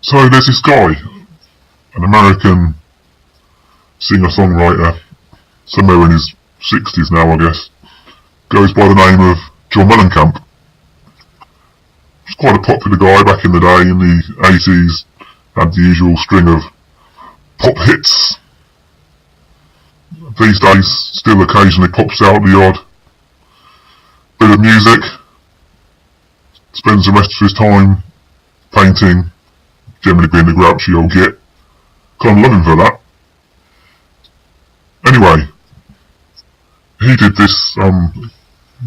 So there's this guy, an American singer-songwriter, somewhere in his 60s now I guess, goes by the name of Mellencamp. He's quite a popular guy back in the day, in the 80s, had the usual string of pop hits. These days, still occasionally pops out the odd bit of music, spends the rest of his time painting, generally being a grouchy old git. Kind of love him for that. Anyway, he did this,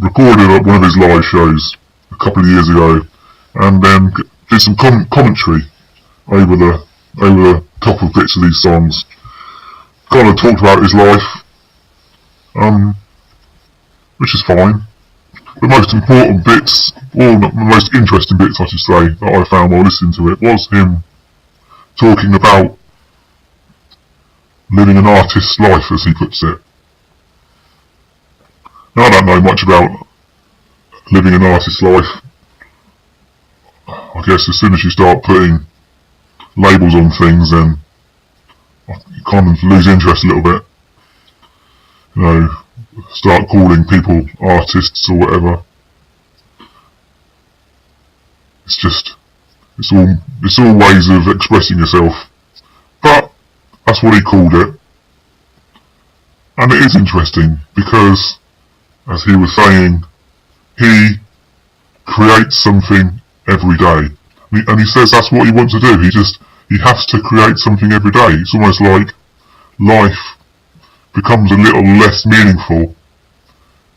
recorded at one of his live shows a couple of years ago, and then did some commentary over the top of bits of these songs. Kind of talked about his life, which is fine. The most important bits, or the most interesting bits I should say, that I found while listening to it, was him talking about living an artist's life, as he puts it. Now I don't know much about living an artist's life. I guess as soon as you start putting labels on things, then you kind of lose interest a little bit. You know, start calling people artists or whatever. It's all ways of expressing yourself. But that's what he called it. And it is interesting because, as he was saying, he creates something every day. And he says that's what he wants to do. He has to create something every day. It's almost like life becomes a little less meaningful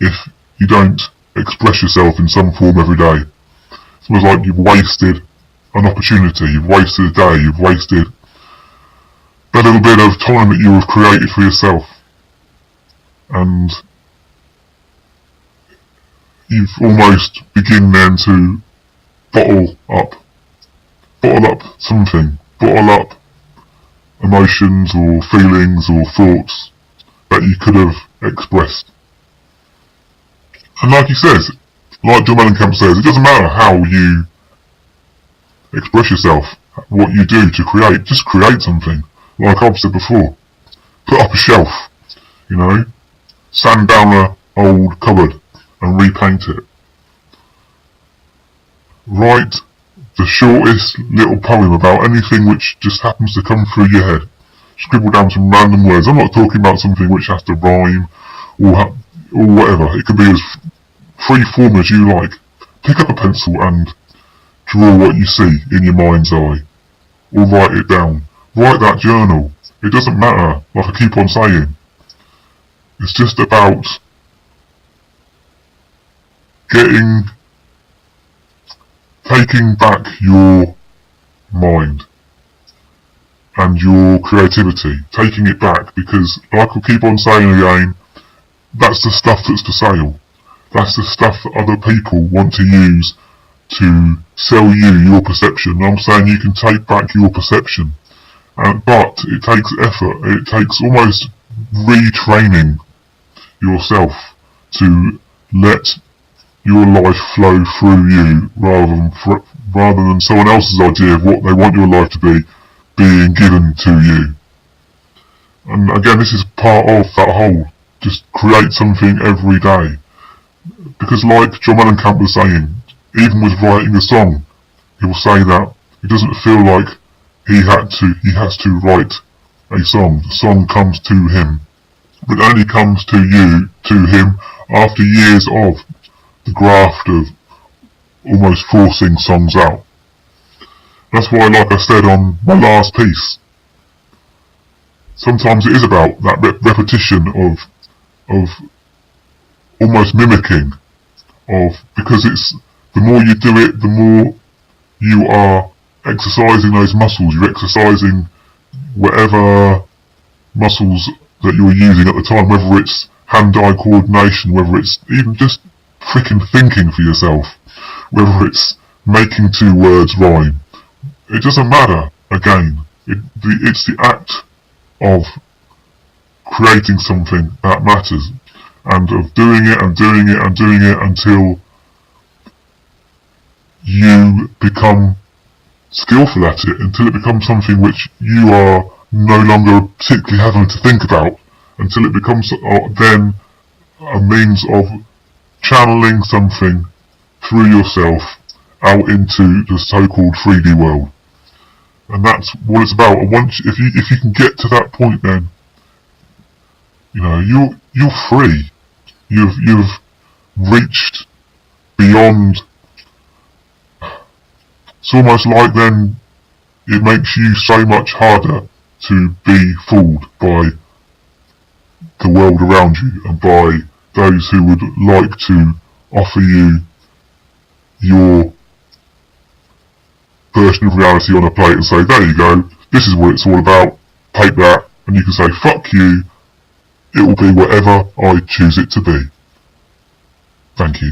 if you don't express yourself in some form every day. It's almost like you've wasted an opportunity, you've wasted a day, you've wasted that little bit of time that you have created for yourself. And you've almost begin then to bottle up something, bottle up emotions or feelings or thoughts that you could have expressed. And like he says, like John Mellencamp says, it doesn't matter how you express yourself, what you do to create, just create something. Like I've said before, put up a shelf, you know, sand down an old cupboard and repaint it. Write the shortest little poem about anything which just happens to come through your head. Scribble down some random words. I'm not talking about something which has to rhyme or whatever. It could be as free form as you like. Pick up a pencil and draw what you see in your mind's eye. Or write it down. Write that journal. It doesn't matter, like I keep on saying. It's just about taking back your mind and your creativity, taking it back, because like I keep on saying again, that's the stuff that's for sale. That's the stuff that other people want to use to sell you your perception. And I'm saying you can take back your perception, but it takes effort. It takes almost retraining yourself to let your life flow through you rather than someone else's idea of what they want your life to be being given to you. And again, this is part of that whole, just create something every day. Because like John Mellencamp was saying, even with writing a song, he will say that it doesn't feel like he has to write a song. The song comes to him. But it only comes to him after years of the graft of almost forcing songs out. That's why, like I said on my last piece, sometimes it is about that repetition of almost mimicking, because it's, the more you do it, the more you are exercising those muscles. You're exercising whatever muscles that you're using at the time, whether it's hand-eye coordination, whether it's even just freaking thinking for yourself, whether it's making two words rhyme. It doesn't matter, again. It's the act of creating something that matters, and of doing it and doing it and doing it until you become skillful at it until it becomes something which you are no longer particularly having to think about, until it becomes then a means of channeling something through yourself out into the so-called 3D world. And that's what it's about. And once, if you can get to that point, then you're free. You've reached beyond. It's almost like then it makes you so much harder to be fooled by the world around you and by those who would like to offer you your version of reality on a plate and say, there you go, this is what it's all about, take that, and you can say, fuck you, it will be whatever I choose it to be. Thank you.